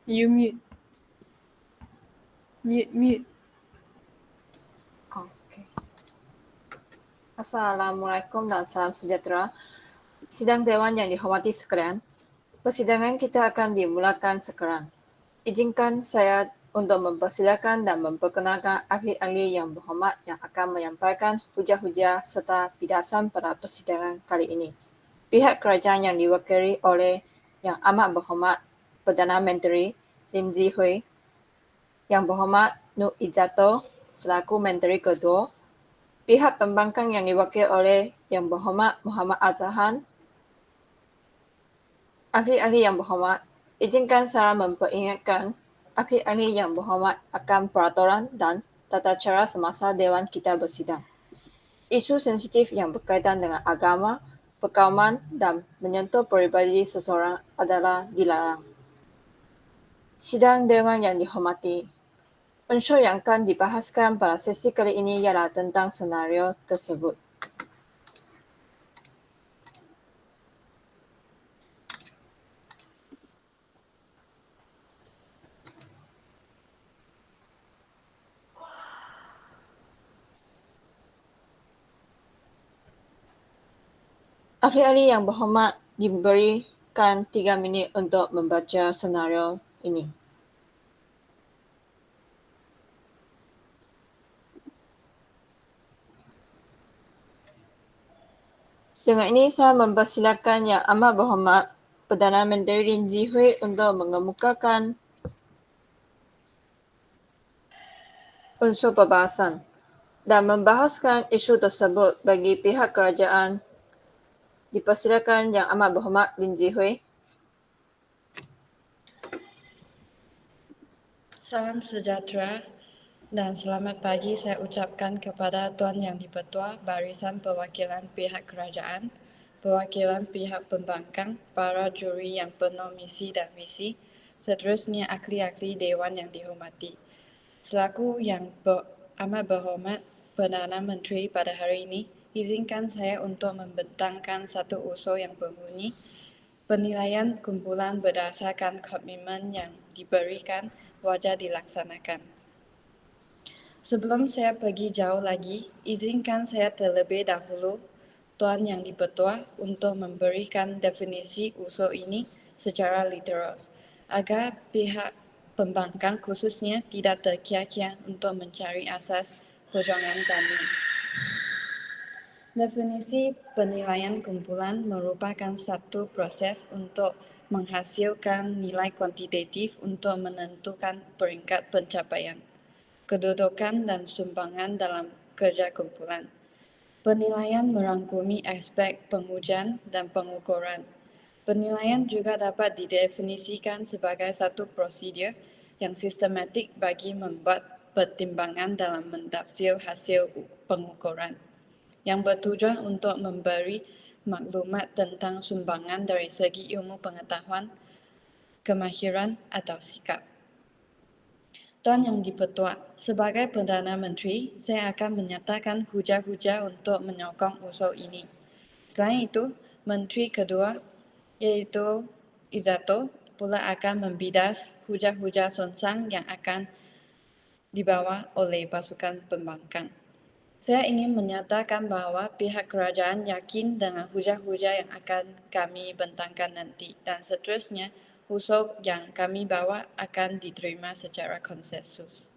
You mute. Mute. Oke. Assalamualaikum dan salam sejahtera. Sidang Dewan yang dihormati sekalian, persidangan kita akan dimulakan sekarang. Izinkan saya untuk mempersilakan dan memperkenalkan ahli-ahli yang berhormat yang akan menyampaikan hujah-hujah serta pidasan pada persidangan kali ini. Pihak kerajaan yang diwakili oleh Yang Amat Berhormat Perdana Menteri Lim Zi Hui, Yang Berhormat Nur Izzatul selaku Menteri Kedua, pihak pembangkang yang diwakili oleh Yang Berhormat Muhammad Azhan. Ahli-ahli yang berhormat, izinkan saya memperingatkan ahli-ahli yang berhormat akan peraturan dan tata cara semasa Dewan kita bersidang. Isu sensitif yang berkaitan dengan agama, perkauman dan menyentuh peribadi seseorang adalah dilarang. Sidang Dewan yang dihormati, unsur yang akan dibahaskan pada sesi kali ini ialah tentang senario tersebut. Ahli-ahli yang berhormat diberikan 3 minit untuk membaca senario ini. Dengan ini saya mempersilakan Yang Amat Berhormat Perdana Menteri Lim Zi Hui untuk mengemukakan unsur perbahasan dan membahaskan isu tersebut bagi pihak kerajaan. Dipersilakan Yang Amat Berhormat Lim Zi Hui. Salam sejahtera dan selamat pagi saya ucapkan kepada Tuan Yang di-Pertua, barisan perwakilan pihak kerajaan, perwakilan pihak pembangkang, para juri yang penuh misi dan visi, seterusnya ahli-ahli Dewan yang dihormati. Selaku Yang Amat Berhormat Perdana Menteri pada hari ini, izinkan saya untuk membentangkan satu usul yang berbunyi, penilaian kumpulan berdasarkan komitmen yang diberikan wajar dilaksanakan. Sebelum saya pergi jauh lagi, izinkan saya terlebih dahulu Tuan Yang di-Pertua untuk memberikan definisi usul ini secara literal, agar pihak pembangkang khususnya tidak terkia-kia untuk mencari asas perjuangan kami. Definisi penilaian kumpulan merupakan satu proses untuk menghasilkan nilai kuantitatif untuk menentukan peringkat pencapaian, kedudukan dan sumbangan dalam kerja kumpulan. Penilaian merangkumi aspek pengujian dan pengukuran. Penilaian juga dapat didefinisikan sebagai satu prosedur yang sistematik bagi membuat pertimbangan dalam mendaftar hasil pengukuran, yang bertujuan untuk memberi maklumat tentang sumbangan dari segi ilmu pengetahuan, kemahiran atau sikap. Tuan Yang di-Pertua, sebagai Perdana Menteri, saya akan menyatakan hujah-hujah untuk menyokong usul ini. Selain itu, Menteri kedua, iaitu Izzatul, pula akan membidas hujah-hujah songsang yang akan dibawa oleh pasukan pembangkang. Saya ingin menyatakan bahawa pihak kerajaan yakin dengan hujah-hujah yang akan kami bentangkan nanti dan seterusnya usul yang kami bawa akan diterima secara konsensus.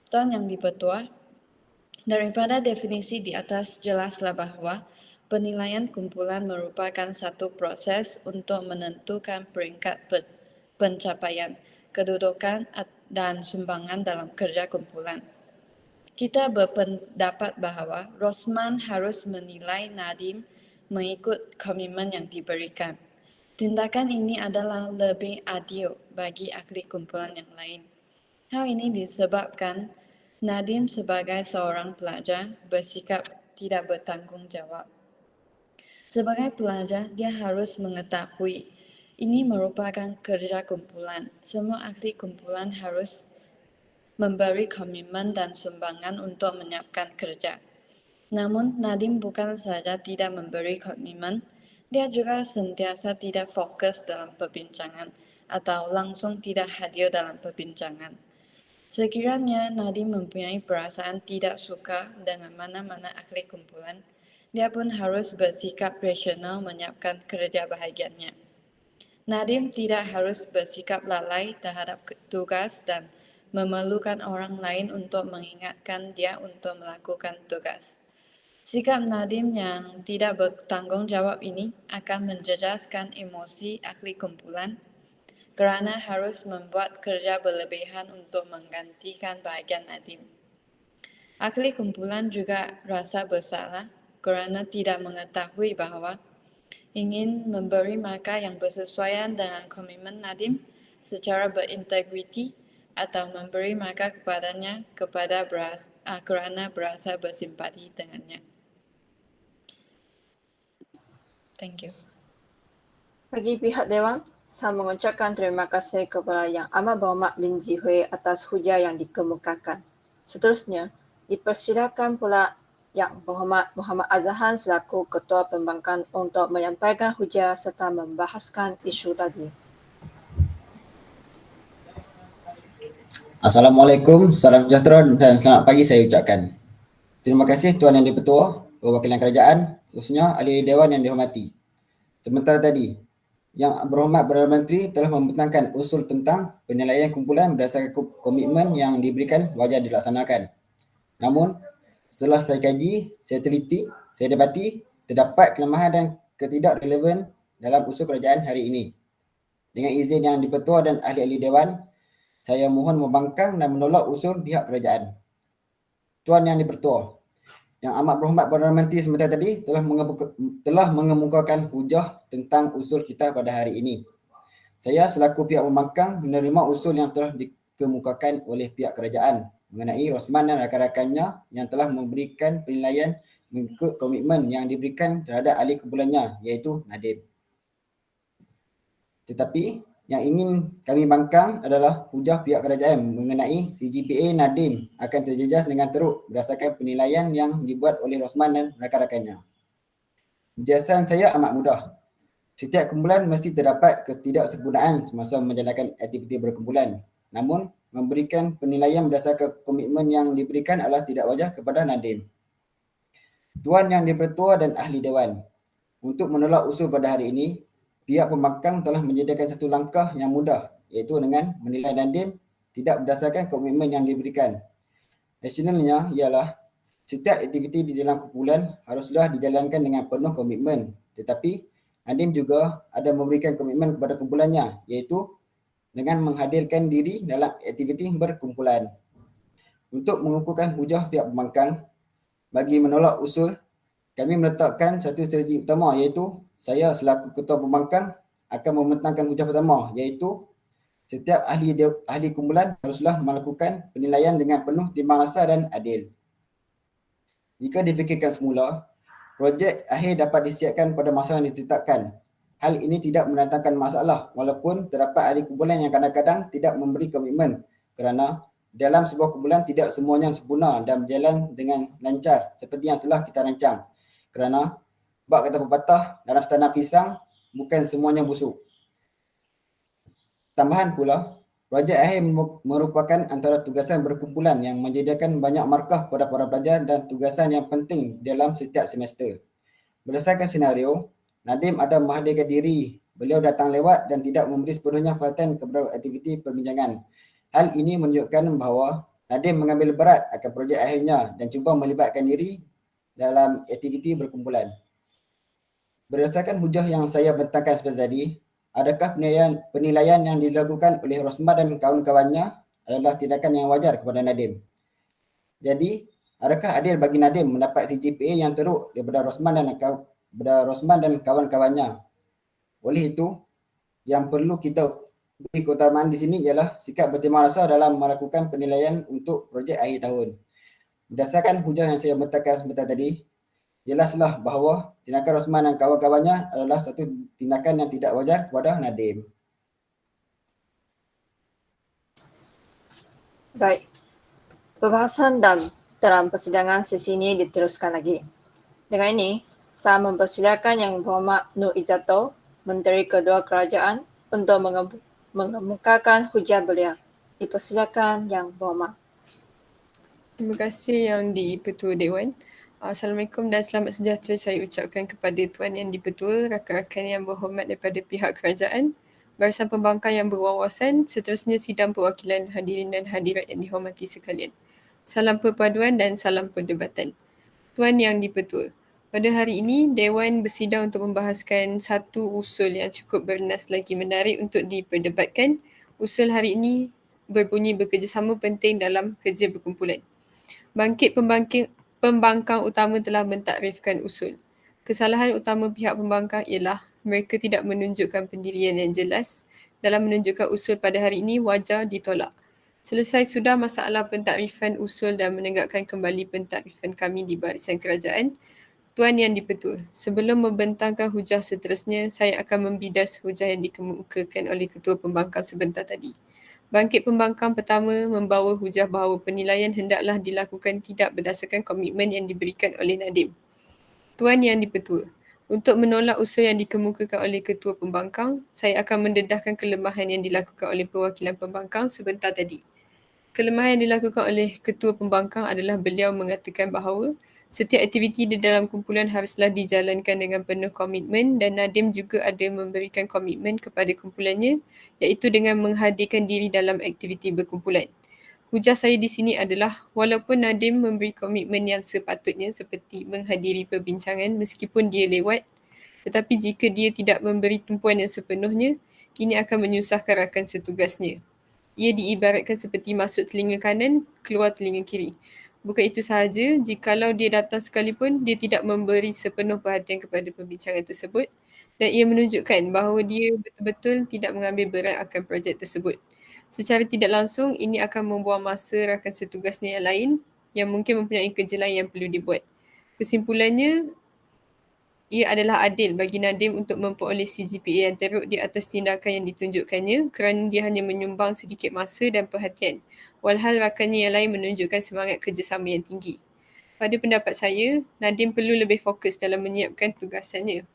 Tuan Yang di-Pertua, daripada definisi di atas jelaslah bahawa penilaian kumpulan merupakan satu proses untuk menentukan peringkat pencapaian, kedudukan dan sumbangan dalam kerja kumpulan. Kita berpendapat bahawa Rosman harus menilai Nadiem mengikut komitmen yang diberikan. Tindakan ini adalah lebih adil bagi ahli kumpulan yang lain. Hal ini disebabkan Nadiem sebagai seorang pelajar bersikap tidak bertanggungjawab. Sebagai pelajar, dia harus mengetahui ini merupakan kerja kumpulan. Semua ahli kumpulan harus memberi komitmen dan sumbangan untuk menyiapkan kerja. Namun, Nadiem bukan saja tidak memberi komitmen, dia juga sentiasa tidak fokus dalam perbincangan atau langsung tidak hadir dalam perbincangan. Sekiranya Nadiem mempunyai perasaan tidak suka dengan mana-mana ahli kumpulan, dia pun harus bersikap rasional menyiapkan kerja bahagiannya. Nadiem tidak harus bersikap lalai terhadap tugas dan memerlukan orang lain untuk mengingatkan dia untuk melakukan tugas. Sikap Nadiem yang tidak bertanggung jawab ini akan menjejaskan emosi ahli kumpulan kerana harus membuat kerja berlebihan untuk menggantikan bahagian Nadiem. Ahli kumpulan juga rasa bersalah kerana tidak mengetahui bahawa ingin memberi markah yang bersesuaian dengan komitmen Nadiem secara berintegriti atau memberi markah kepadanya kerana berasa bersimpati dengannya. Thank you. Bagi pihak Dewan, saya mengucapkan terima kasih kepada Yang Amat Berhormat Lin Zihui atas hujah yang dikemukakan. Seterusnya, dipersilakan pula Yang Berhormat Muhammad Azhan selaku Ketua Pembangkang untuk menyampaikan hujah serta membahaskan isu tadi. Assalamualaikum, salam sejahtera dan selamat pagi saya ucapkan. Terima kasih Tuan Yang di-Pertua, perwakilan kerajaan, seterusnya ahli dewan yang dihormati. Sementara tadi, Yang Berhormat Perdana Menteri telah membentangkan usul tentang penilaian kumpulan berdasarkan komitmen yang diberikan wajar dilaksanakan. Namun, setelah saya kaji, saya teliti, saya dapati terdapat kelemahan dan ketidakrelevan dalam usul kerajaan hari ini. Dengan izin Yang di-Pertua dan ahli-ahli dewan, saya mohon membangkang dan menolak usul pihak kerajaan. Tuan Yang di-Pertua, Yang Amat Berhormat Perdana Menteri sebentar tadi telah mengemukakan hujah tentang usul kita pada hari ini. Saya selaku pihak pembangkang menerima usul yang telah dikemukakan oleh pihak kerajaan mengenai Rosman dan rakan-rakannya yang telah memberikan penilaian mengikut komitmen yang diberikan terhadap ahli kumpulannya iaitu Nadiem. Tetapi yang ingin kami bangkang adalah hujah pihak kerajaan mengenai CGPA Nadiem akan terjejas dengan teruk berdasarkan penilaian yang dibuat oleh Rosman dan rakan-rakannya. Penjelasan saya amat mudah. Setiap kumpulan mesti terdapat ketidaksempurnaan semasa menjalankan aktiviti berkumpulan. Namun, memberikan penilaian berdasarkan komitmen yang diberikan adalah tidak wajar kepada Nadiem. Tuan Yang di-Pertua dan ahli dewan, untuk menolak usul pada hari ini, pihak pembangkang telah menyediakan satu langkah yang mudah iaitu dengan menilai Nadiem tidak berdasarkan komitmen yang diberikan. Rasionalnya ialah setiap aktiviti di dalam kumpulan haruslah dijalankan dengan penuh komitmen, tetapi Nadiem juga ada memberikan komitmen kepada kumpulannya iaitu dengan menghadirkan diri dalam aktiviti berkumpulan. Untuk mengukuhkan hujah pihak pembangkang bagi menolak usul, kami meletakkan satu strategi utama iaitu saya selaku ketua pembangkang akan membentangkan hujah pertama iaitu setiap ahli kumpulan haruslah melakukan penilaian dengan penuh timbang rasa dan adil. Jika difikirkan semula, projek akhir dapat disiapkan pada masa yang ditetapkan. Hal ini tidak mendatangkan masalah walaupun terdapat ahli kumpulan yang kadang-kadang tidak memberi komitmen kerana dalam sebuah kumpulan tidak semuanya sempurna dan berjalan dengan lancar seperti yang telah kita rancang. Kerana bab kata pepatah dalam setanam pisang bukan semuanya busuk. Tambahan pula, projek akhir merupakan antara tugasan berkumpulan yang menyediakan banyak markah kepada para pelajar dan tugasan yang penting dalam setiap semester. Berdasarkan senario, Nadiem ada menghadirkan diri. Beliau datang lewat dan tidak memberi sepenuhnya perhatian kepada aktiviti perbincangan. Hal ini menunjukkan bahawa Nadiem mengambil berat akan projek akhirnya dan cuba melibatkan diri dalam aktiviti berkumpulan. Berdasarkan hujah yang saya bentangkan seperti tadi, adakah penilaian yang dilakukan oleh Rosman dan kawan-kawannya adalah tindakan yang wajar kepada Nadiem? Jadi, adakah adil bagi Nadiem mendapat CGPA yang teruk daripada Rosman dan kawan-kawannya? Oleh itu, yang perlu kita beri keutamaan di sini ialah sikap bertimbang rasa dalam melakukan penilaian untuk projek akhir tahun. Berdasarkan hujah yang saya bentangkan sebentar tadi, jelaslah bahawa tindakan Rosman dan kawan-kawannya adalah satu tindakan yang tidak wajar kepada Nadiem. Baik. Perbahasan dalam persidangan sesi ini diteruskan lagi. Dengan ini, saya mempersilakan Yang Berhormat Nur Izzatto, Menteri Kedua Kerajaan untuk mengemukakan hujah beliau. Dipersilakan Yang Berhormat. Terima kasih Yang di-Pertua Dewan. Assalamualaikum dan selamat sejahtera saya ucapkan kepada Tuan Yang di-Pertua, rakan-rakan yang berhormat daripada pihak kerajaan, barisan pembangkang yang berwawasan, seterusnya sidang perwakilan hadirin dan hadirat yang dihormati sekalian. Salam perpaduan dan salam perdebatan. Tuan Yang di-Pertua, pada hari ini Dewan bersidang untuk membahaskan satu usul yang cukup bernas lagi menarik untuk diperdebatkan. Usul hari ini berbunyi bekerjasama penting dalam kerja berkumpulan. Bangkit pembangkang utama telah mentakrifkan usul. Kesalahan utama pihak pembangkang ialah mereka tidak menunjukkan pendirian yang jelas dalam menunjukkan usul pada hari ini wajar ditolak. Selesai sudah masalah pentakrifan usul dan menegakkan kembali pentakrifan kami di barisan kerajaan. Tuan Yang di-Pertua, sebelum membentangkan hujah seterusnya, saya akan membidas hujah yang dikemukakan oleh Ketua Pembangkang sebentar tadi. Bangkit pembangkang pertama membawa hujah bahawa penilaian hendaklah dilakukan tidak berdasarkan komitmen yang diberikan oleh Nadim. Tuan Yang di-Pertua, untuk menolak usul yang dikemukakan oleh Ketua Pembangkang, saya akan mendedahkan kelemahan yang dilakukan oleh perwakilan pembangkang sebentar tadi. Kelemahan yang dilakukan oleh Ketua Pembangkang adalah beliau mengatakan bahawa setiap aktiviti di dalam kumpulan haruslah dijalankan dengan penuh komitmen dan Nadim juga ada memberikan komitmen kepada kumpulannya iaitu dengan menghadirkan diri dalam aktiviti berkumpulan. Hujah saya di sini adalah walaupun Nadim memberi komitmen yang sepatutnya seperti menghadiri perbincangan meskipun dia lewat, tetapi jika dia tidak memberi tumpuan yang sepenuhnya, ini akan menyusahkan rakan setugasnya. Ia diibaratkan seperti masuk telinga kanan, keluar telinga kiri. Bukan itu sahaja, jikalau dia datang sekalipun, dia tidak memberi sepenuh perhatian kepada perbincangan tersebut dan ia menunjukkan bahawa dia betul-betul tidak mengambil berat akan projek tersebut. Secara tidak langsung, ini akan membuang masa rakan setugasnya yang lain yang mungkin mempunyai kerja lain yang perlu dibuat. Kesimpulannya, ia adalah adil bagi Nadim untuk memperoleh CGPA yang teruk di atas tindakan yang ditunjukkannya kerana dia hanya menyumbang sedikit masa dan perhatian, walhal rakannya yang lain menunjukkan semangat kerjasama yang tinggi. Pada pendapat saya, Nadim perlu lebih fokus dalam menyiapkan tugasannya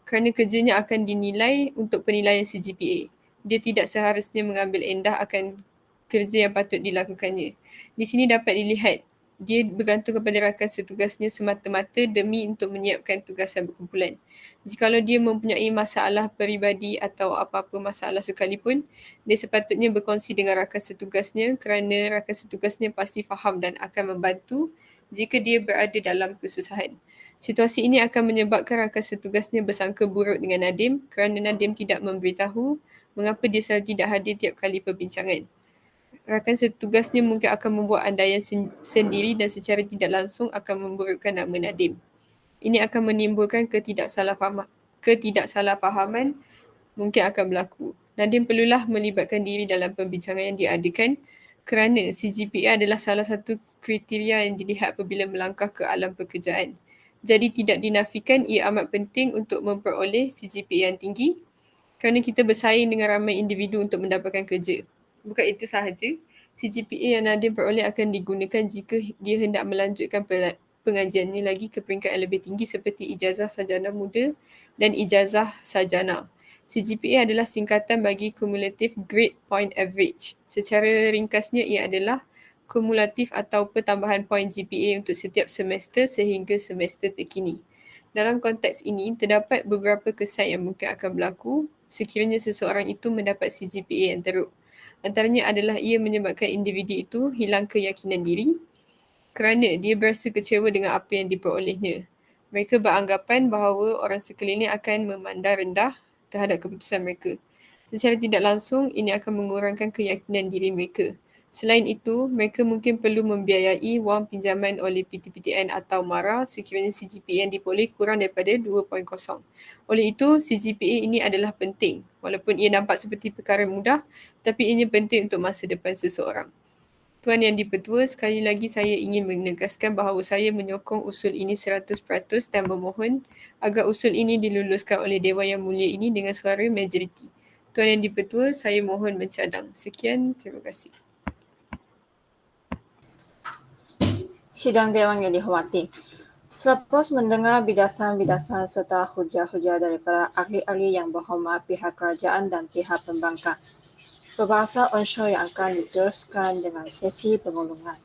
kerana kerjanya akan dinilai untuk penilaian CGPA. Dia tidak seharusnya mengambil endah akan kerja yang patut dilakukannya. Di sini dapat dilihat dia bergantung kepada rakan setugasnya semata-mata demi untuk menyiapkan tugasan berkumpulan. Jikalau dia mempunyai masalah peribadi atau apa-apa masalah sekalipun, dia sepatutnya berkongsi dengan rakan setugasnya kerana rakan setugasnya pasti faham dan akan membantu jika dia berada dalam kesusahan. Situasi ini akan menyebabkan rakan setugasnya bersangka buruk dengan Nadim kerana Nadim tidak memberitahu mengapa dia selalu tidak hadir tiap kali perbincangan. Rakan setugasnya mungkin akan membuat andaian sendiri dan secara tidak langsung akan memburukkan nama Nadim. Ini akan menimbulkan ketidaksalahfahaman mungkin akan berlaku. Nadim perlulah melibatkan diri dalam perbincangan yang diadakan kerana CGPA adalah salah satu kriteria yang dilihat apabila melangkah ke alam pekerjaan. Jadi tidak dinafikan ia amat penting untuk memperoleh CGPA yang tinggi kerana kita bersaing dengan ramai individu untuk mendapatkan kerja. Bukan itu sahaja, CGPA yang Nadim peroleh akan digunakan jika dia hendak melanjutkan pengajiannya lagi ke peringkat yang lebih tinggi seperti ijazah sarjana muda dan ijazah sarjana. CGPA adalah singkatan bagi Cumulative Grade Point Average. Secara ringkasnya ia adalah kumulatif atau pertambahan poin GPA untuk setiap semester sehingga semester terkini. Dalam konteks ini, terdapat beberapa kesan yang mungkin akan berlaku sekiranya seseorang itu mendapat CGPA yang teruk. Antaranya adalah ia menyebabkan individu itu hilang keyakinan diri kerana dia berasa kecewa dengan apa yang diperolehnya. Mereka beranggapan bahawa orang sekeliling akan memandang rendah terhadap keputusan mereka. Secara tidak langsung, ini akan mengurangkan keyakinan diri mereka. Selain itu, mereka mungkin perlu membiayai wang pinjaman oleh PTPTN atau MARA sekiranya CGPA yang diperoleh kurang daripada 2.0. Oleh itu, CGPA ini adalah penting. Walaupun ia nampak seperti perkara mudah, tapi ianya penting untuk masa depan seseorang. Tuan Yang di-Pertua, sekali lagi saya ingin menegaskan bahawa saya menyokong usul ini 100% dan memohon agar usul ini diluluskan oleh Dewan Yang Mulia ini dengan suara majoriti. Tuan Yang di-Pertua, saya mohon mencadang. Sekian, terima kasih. Sidang Dewan yang dihormati. Selepas mendengar bidasan-bidasan serta hujah-hujah daripada ahli-ahli yang berhormat pihak kerajaan dan pihak pembangkang, berbahasa unsur yang akan diteruskan dengan sesi pengulungan.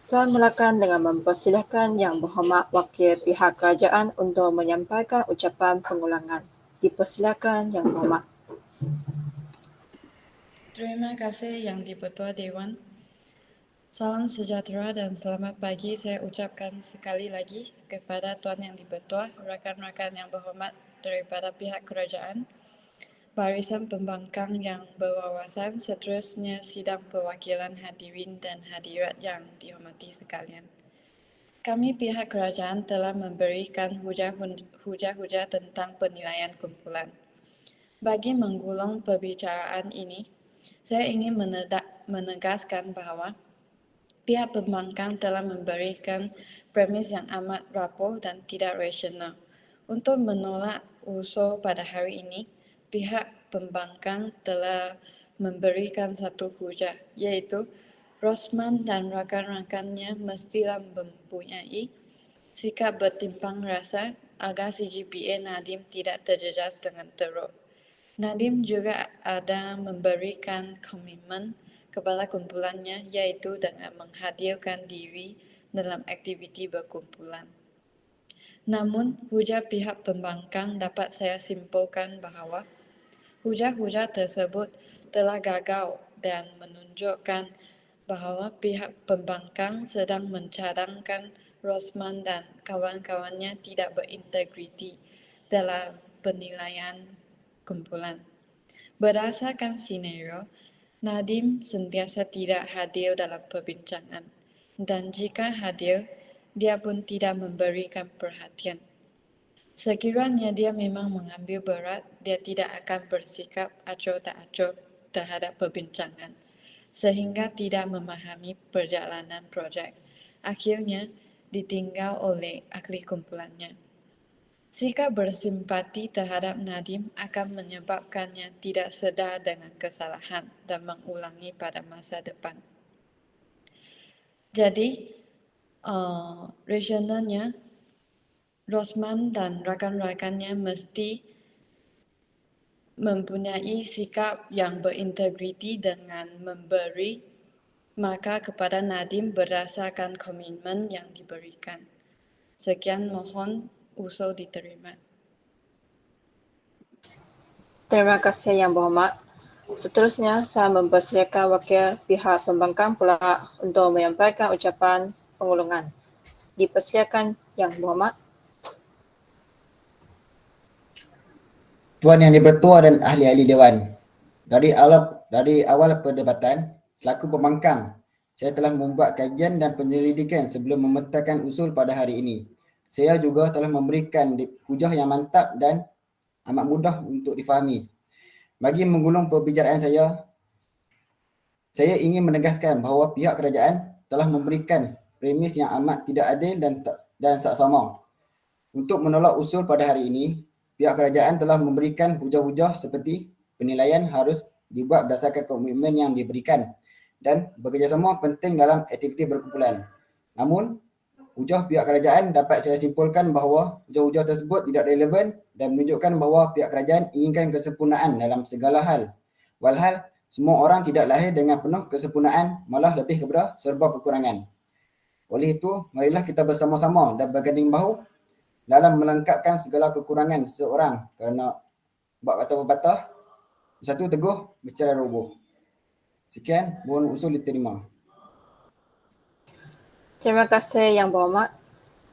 Saya mulakan dengan mempersilakan Yang Berhormat Wakil Pihak Kerajaan untuk menyampaikan ucapan pengulangan. Dipersilakan Yang Berhormat. Terima kasih Yang di-Pertua Dewan. Salam sejahtera dan selamat pagi saya ucapkan sekali lagi kepada Tuan Yang di-Pertua, rakan-rakan yang berhormat daripada pihak kerajaan, barisan pembangkang yang berwawasan, seterusnya sidang perwakilan hadirin dan hadirat yang dihormati sekalian. Kami pihak kerajaan telah memberikan hujah-hujah tentang penilaian kumpulan. Bagi menggulung perbicaraan ini, saya ingin menegaskan bahawa pihak pembangkang telah memberikan premis yang amat rapuh dan tidak rasional. Untuk menolak usul pada hari ini, pihak pembangkang telah memberikan satu hujah, iaitu Rosman dan rakan-rakannya mestilah mempunyai sikap bertimpang rasa agar CGPA Nadiem tidak terjejas dengan teruk. Nadiem juga ada memberikan komitmen kepada kumpulannya iaitu dengan menghadirkan diri dalam aktiviti berkumpulan. Namun, hujah pihak pembangkang dapat saya simpulkan bahawa hujah-hujah tersebut telah gagal dan menunjukkan bahawa pihak pembangkang sedang mencadangkan Rosman dan kawan-kawannya tidak berintegriti dalam penilaian kumpulan. Berdasarkan senario, Nadiem sentiasa tidak hadir dalam perbincangan dan jika hadir, dia pun tidak memberikan perhatian. Sekiranya dia memang mengambil berat, dia tidak akan bersikap acuh tak acuh terhadap perbincangan sehingga tidak memahami perjalanan projek. Akhirnya ditinggal oleh ahli kumpulannya. Sikap bersimpati terhadap Nadiem akan menyebabkannya tidak sedar dengan kesalahan dan mengulangi pada masa depan. Jadi, rasionalnya, Rosman dan rakan-rakannya mesti mempunyai sikap yang berintegriti dengan memberi maka kepada Nadiem berdasarkan komitmen yang diberikan. Sekian, mohon usul diterima. Terima kasih Yang Berhormat. Seterusnya, saya mempersilakan wakil pihak pembangkang pula untuk menyampaikan ucapan pengulungan. Dipersilakan Yang Berhormat. Tuan Yang di-Pertua dan ahli-ahli Dewan, dari awal perdebatan, selaku pembangkang, saya telah membuat kajian dan penyelidikan sebelum memetakan usul pada hari ini. Saya juga telah memberikan hujah yang mantap dan amat mudah untuk difahami. Bagi menggulung perbicaraan saya ingin menegaskan bahawa pihak kerajaan telah memberikan premis yang amat tidak adil dan saksama. Untuk menolak usul pada hari ini, pihak kerajaan telah memberikan hujah-hujah seperti penilaian harus dibuat berdasarkan komitmen yang diberikan dan bekerjasama penting dalam aktiviti berkumpulan. Namun, hujah pihak kerajaan dapat saya simpulkan bahawa hujah-hujah tersebut tidak relevan dan menunjukkan bahawa pihak kerajaan inginkan kesempurnaan dalam segala hal. Walhal, semua orang tidak lahir dengan penuh kesempurnaan, malah lebih kepada serba kekurangan. Oleh itu, marilah kita bersama-sama dan berganding bahu dalam melengkapkan segala kekurangan seseorang kerana bab kata pepatah, satu teguh bercerai roboh. Sekian, mohon usul diterima. Terima kasih Yang Berhormat.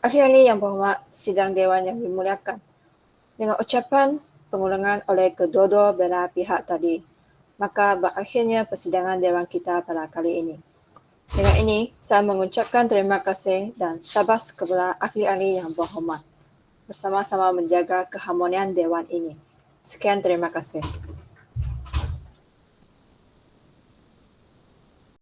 Ahli-ahli Yang Berhormat, sidang Dewan yang dimuliakan. Dengan ucapan pengulangan oleh kedua-dua belah pihak tadi, maka berakhirnya persidangan Dewan kita pada kali ini. Dengan ini, saya mengucapkan terima kasih dan syabas kepada ahli-ahli yang berhormat bersama-sama menjaga keharmonian Dewan ini. Sekian, terima kasih.